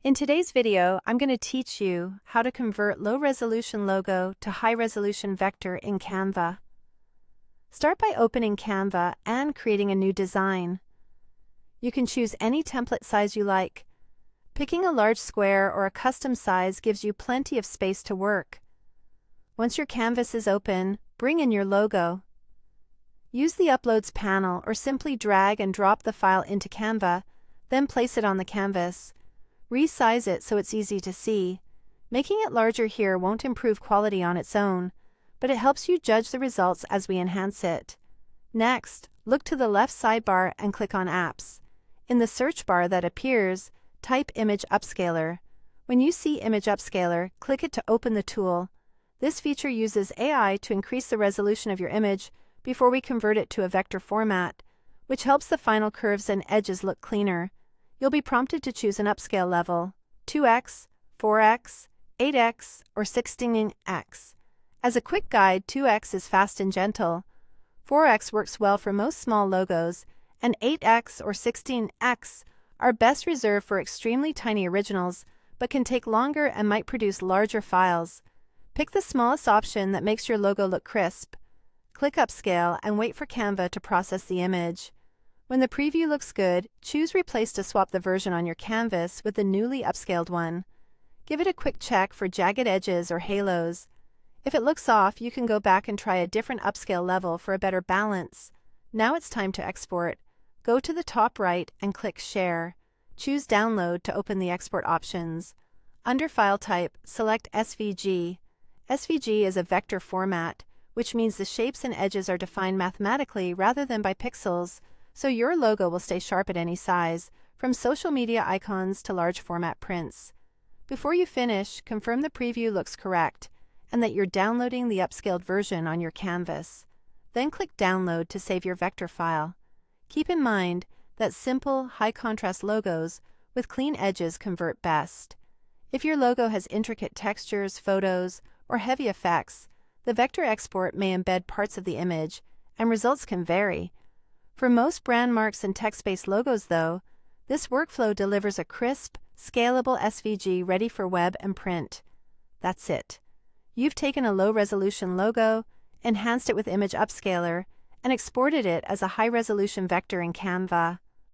In today's video, I'm going to teach you how to convert low-resolution logo to high-resolution vector in Canva. Start by opening Canva and creating a new design. You can choose any template size you like. Picking a large square or a custom size gives you plenty of space to work. Once your canvas is open, bring in your logo. Use the Uploads panel or simply drag and drop the file into Canva, then place it on the canvas. Resize it so it's easy to see. Making it larger here won't improve quality on its own, but it helps you judge the results as we enhance it. Next, look to the left sidebar and click on Apps. In the search bar that appears, type Image Upscaler. When you see Image Upscaler, click it to open the tool. This feature uses AI to increase the resolution of your image before we convert it to a vector format, which helps the final curves and edges look cleaner. You'll be prompted to choose an upscale level, 2x, 4x, 8x, or 16x. As a quick guide, 2x is fast and gentle, 4x works well for most small logos, and 8x or 16x are best reserved for extremely tiny originals, but can take longer and might produce larger files. Pick the smallest option that makes your logo look crisp. Click Upscale and wait for Canva to process the image. When the preview looks good, choose Replace to swap the version on your canvas with the newly upscaled one. Give it a quick check for jagged edges or halos. If it looks off, you can go back and try a different upscale level for a better balance. Now it's time to export. Go to the top right and click Share. Choose Download to open the export options. Under File Type, select SVG. SVG is a vector format, which means the shapes and edges are defined mathematically rather than by pixels, so your logo will stay sharp at any size, from social media icons to large format prints. Before you finish, confirm the preview looks correct and that you're downloading the upscaled version on your canvas. Then click Download to save your vector file. Keep in mind that simple, high-contrast logos with clean edges convert best. If your logo has intricate textures, photos, or heavy effects, the vector export may embed parts of the image, and results can vary. For most brand marks and text-based logos, though, this workflow delivers a crisp, scalable SVG ready for web and print. That's it. You've taken a low-resolution logo, enhanced it with Image Upscaler, and exported it as a high-resolution vector in Canva.